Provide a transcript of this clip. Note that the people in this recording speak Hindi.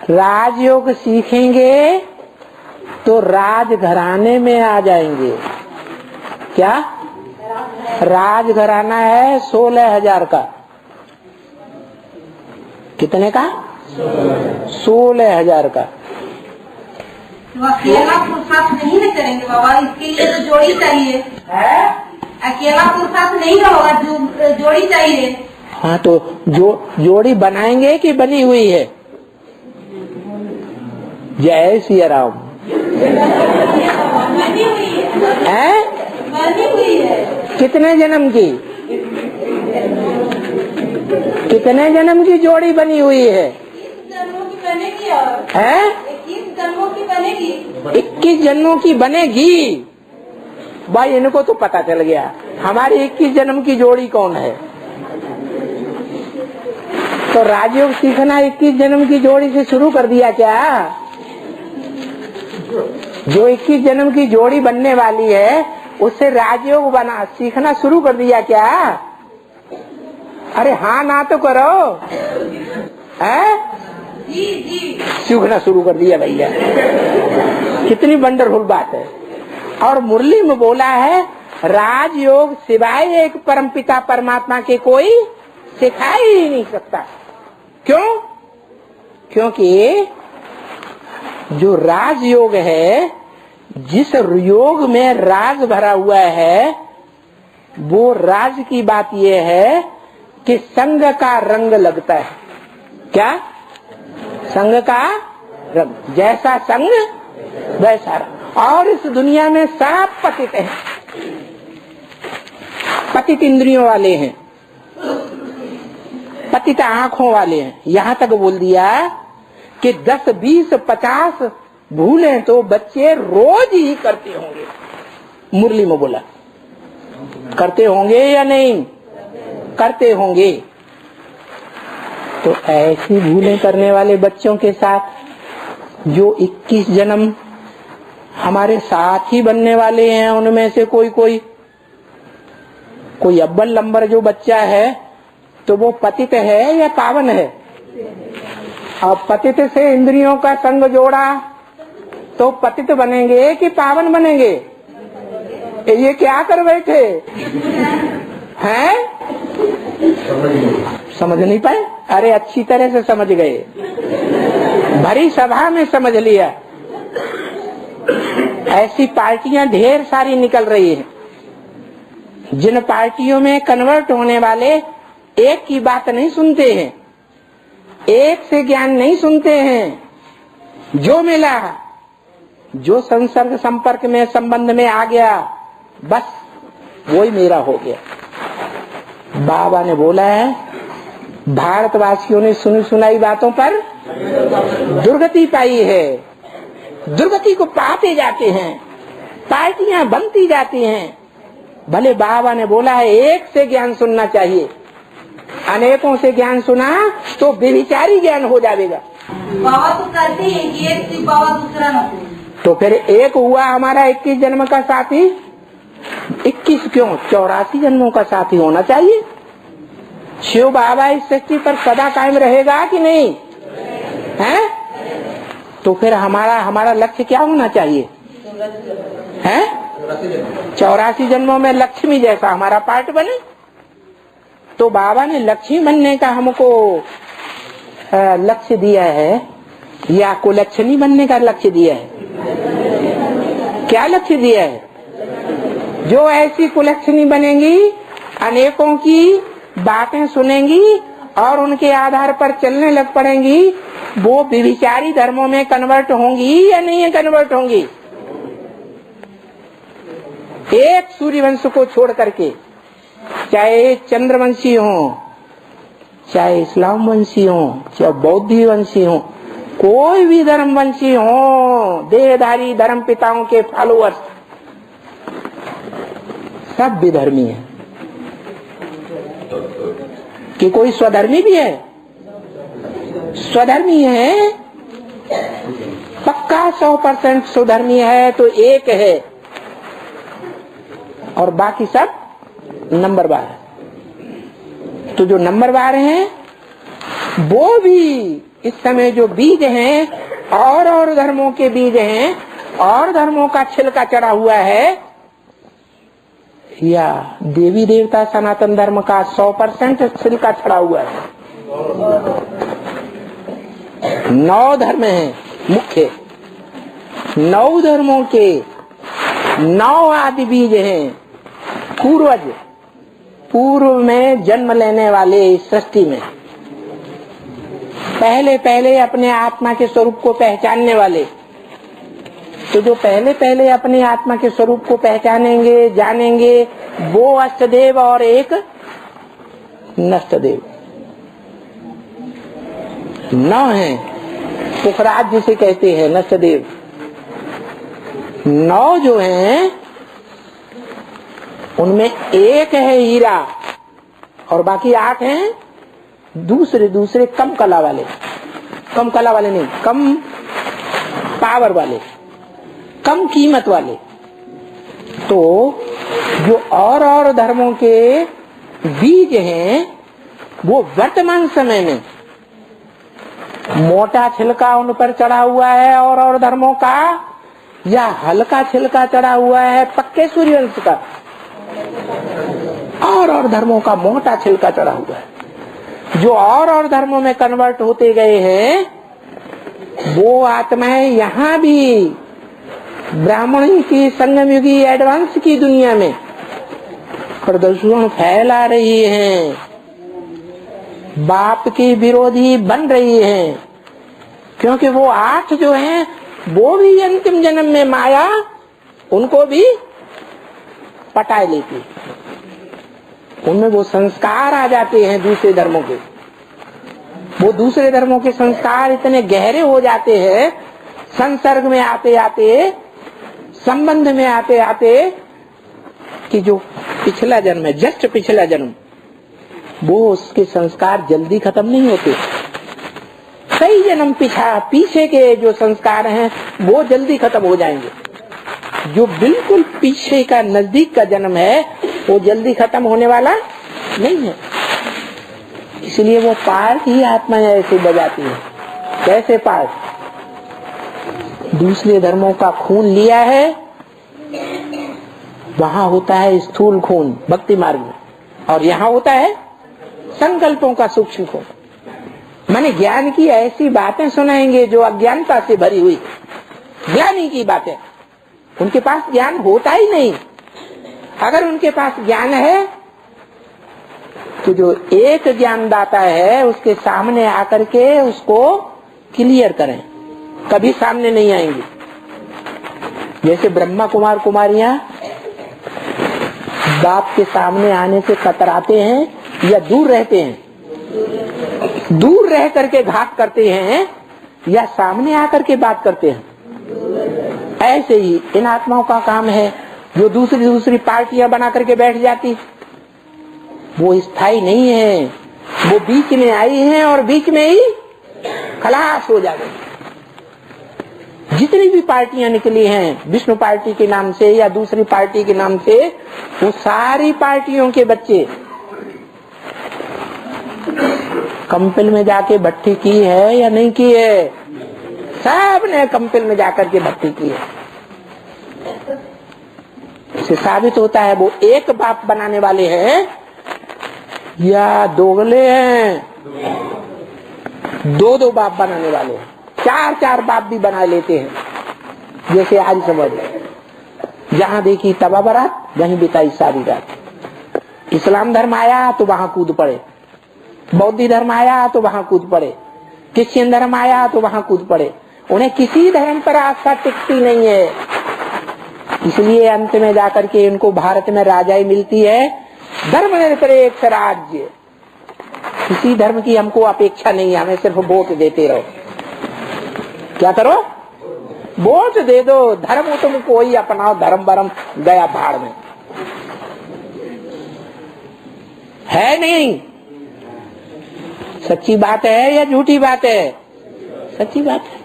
राजयोग सीखेंगे तो राजघराने में आ जाएंगे। क्या राजघराना है 16,000 का? कितने का? 16,000 का। तो अकेला पुरुषार्थ नहीं न करेंगे बाबा, इसके लिए तो जोड़ी चाहिए है? अकेला पुरुषार्थ नहीं ना होगा, जोड़ी चाहिए। हाँ तो जोड़ी बनाएंगे कि बनी हुई है? जय सिया राम। बनी हुई है? बनी हुई है। कितने जन्म की? कितने जन्म की जोड़ी बनी हुई है? 21 जन्मों की बनेगी। और है 21 जन्मों की बनेगी। 21 जन्मों की बनेगी। भाई इनको तो पता चल गया हमारी 21 जन्म की जोड़ी कौन है। तो राजयोग सीखना 21 जन्म की जोड़ी से शुरू कर दिया क्या? जो 21 जन्म की जोड़ी बनने वाली है उससे राजयोग बना सीखना शुरू कर दिया क्या? अरे हाँ ना तो करो। है जी जी सीखना शुरू कर दिया भैया। कितनी वंडरफुल बात है। और मुरली में बोला है राजयोग सिवाय एक परमपिता परमात्मा के कोई सिखा ही नहीं सकता। क्यों? क्योंकि जो राजयोग है, जिस योग में राज भरा हुआ है, वो राज की बात ये है कि संग का रंग लगता है। क्या? संग का रंग, जैसा संग वैसा रंग। और इस दुनिया में सब पतित हैं, पतित इंद्रियों वाले हैं, पतित आंखों वाले हैं। यहाँ तक बोल दिया कि 10, 20, 50 भूले तो बच्चे रोज ही करते होंगे। मुरली में बोला करते होंगे या नहीं? करते होंगे। तो ऐसी भूलें करने वाले बच्चों के साथ जो 21 जन्म हमारे साथ ही बनने वाले हैं, उनमें से कोई अव्वल नंबर जो बच्चा है तो वो पतित है या पावन है? अब पतित से इंद्रियों का संग जोड़ा तो पतित बनेंगे कि पावन बनेंगे? ये क्या कर बैठे हैं? समझ नहीं पाए? अरे अच्छी तरह से समझ गए, भरी सभा में समझ लिया। ऐसी पार्टियां ढेर सारी निकल रही हैं, जिन पार्टियों में कन्वर्ट होने वाले एक की बात नहीं सुनते हैं, एक से ज्ञान नहीं सुनते हैं। जो मिला, जो संसर्ग संपर्क में संबंध में आ गया, बस वही मेरा हो गया। बाबा ने बोला है भारतवासियों ने सुनी सुनाई बातों पर दुर्गति पाई है। दुर्गति को पाते जाते हैं, पार्टियां बनती जाती हैं। भले बाबा ने बोला है एक से ज्ञान सुनना चाहिए, अनेकों से ज्ञान सुना तो व्यभिचारी ज्ञान हो जाएगा। बाबा तो कहते हैं कि एक से बाबा दूसरा न हो। तो फिर एक हुआ हमारा 21 जन्म का साथी। 21 क्यों, 84 जन्मों का साथी होना चाहिए। शिव बाबा इस सृष्टि पर सदा कायम रहेगा कि नहीं है? तो फिर हमारा लक्ष्य क्या होना चाहिए है? 84 जन्मों में लक्ष्मी जैसा हमारा पार्ट बने। तो बाबा ने लक्ष्मी बनने का हमको लक्ष्य दिया है या कुलक्षणी बनने का लक्ष्य दिया है? क्या लक्ष्य दिया है? जो ऐसी कुलक्षणी बनेंगी, अनेकों की बातें सुनेंगी और उनके आधार पर चलने लग पड़ेंगी, वो व्यभिचारी धर्मों में कन्वर्ट होंगी या नहीं कन्वर्ट होंगी? एक सूर्यवंश को छोड़ करके, चाहे चंद्रवंशी हो, चाहे इस्लाम वंशी हो, चाहे बौद्ध वंशी हो, कोई भी धर्म वंशी हो, देहधारी धर्म पिताओं के फॉलोअर्स, सब विधर्मी है। कि कोई स्वधर्मी भी है? स्वधर्मी है, पक्का 100% स्वधर्मी है तो एक है, और बाकी सब नंबरवार है। तो जो नंबरवार हैं वो भी इस समय जो बीज हैं और धर्मों के बीज हैं, और धर्मों का छिलका चढ़ा हुआ है, या देवी देवता सनातन धर्म का 100% छिलका चढ़ा हुआ है। 9 धर्म हैं मुख्य, 9 धर्मों के 9 आदि बीज हैं। पूर्वज, पूर्व में जन्म लेने वाले इस सृष्टि में पहले पहले अपने आत्मा के स्वरूप को पहचानने वाले। तो जो पहले पहले अपने आत्मा के स्वरूप को पहचानेंगे, जानेंगे, वो अष्टदेव और एक नष्टदेव 9 हैं। पुखराज जिसे कहते हैं नष्टदेव। 9 जो हैं उनमें एक है हीरा और बाकी 8 हैं दूसरे कम कला वाले नहीं, कम पावर वाले, कम कीमत वाले। तो जो और धर्मों के बीज हैं वो वर्तमान समय में मोटा छिलका उन पर चढ़ा हुआ है और धर्मों का, या हल्का छिलका चढ़ा हुआ है पक्के सूर्यवंश का, और धर्मों का मोटा छिलका चढ़ा हुआ है। जो और धर्मों में कन्वर्ट होते गए हैं वो आत्माएं यहाँ भी ब्राह्मण की संगम युगी एडवांस की दुनिया में प्रदूषण फैला रही हैं, बाप की विरोधी बन रही हैं, क्योंकि वो 8 जो हैं वो भी अंतिम जन्म में माया उनको भी पटा लेती है। उनमें वो संस्कार आ जाते हैं दूसरे धर्मों के। वो दूसरे धर्मों के संस्कार इतने गहरे हो जाते हैं, संसर्ग में आते आते, संबंध में आते आते, कि जो पिछला जन्म है, जस्ट पिछला जन्म, वो उसके संस्कार जल्दी खत्म नहीं होते। कई जन्म पीछे के जो संस्कार हैं वो जल्दी खत्म हो जाएंगे। जो बिल्कुल पीछे का नजदीक का जन्म है वो जल्दी खत्म होने वाला नहीं है। इसलिए वो पार्ट ही आत्माएं ऐसे बजाती है। कैसे पार्ट? दूसरे धर्मों का खून लिया है, वहां होता है स्थूल खून भक्ति मार्ग में, और यहाँ होता है संकल्पों का सूक्ष्म खून। माने ज्ञान की ऐसी बातें सुनाएंगे जो अज्ञानता से भरी हुई ज्ञानी की बातें। उनके पास ज्ञान होता ही नहीं। अगर उनके पास ज्ञान है तो जो एक ज्ञानदाता है उसके सामने आकर के उसको क्लियर करें, कभी सामने नहीं आएंगे। जैसे ब्रह्मा कुमार कुमारियां बाप के सामने आने से कतराते हैं या दूर रहते हैं, दूर रह करके घात करते हैं या सामने आकर के बात करते हैं। ऐसे ही इन आत्माओं का काम है जो दूसरी पार्टियां बना करके बैठ जाती, वो स्थायी नहीं है। वो बीच में आई हैं और बीच में ही खलास हो जाएगी। जितनी भी पार्टियां निकली हैं विष्णु पार्टी के नाम से या दूसरी पार्टी के नाम से, वो सारी पार्टियों के बच्चे कंपिल में जाके भट्टी की है या नहीं की है? सब ने कंपिल में जाकर के भट्टी की है। इससे साबित होता है वो एक बाप बनाने वाले हैं या दोगले हैं, 2 बाप बनाने वाले हैं, 4 बाप भी बना लेते हैं। जैसे आज समझ, जहाँ देखी तबा बरात वहीं बिताई सारी रात। इस्लाम धर्म आया तो वहां कूद पड़े, बौद्ध धर्म आया तो वहां कूद पड़े, क्रिश्चियन धर्म आया तो वहां कूद पड़े। उन्हें किसी धर्म पर आस्था टिकती नहीं है। इसलिए अंत में जाकर के इनको भारत में राजाई मिलती है, धर्म निरपेक्ष राज्य। किसी धर्म की हमको अपेक्षा नहीं है, हमें सिर्फ वोट देते रहो। क्या करो? वोट दे दो, धर्म तुम कोई अपनाओ, धर्म बरम गया भाड़ में। है नहीं? सच्ची बात है या झूठी बात है? सच्ची बात है।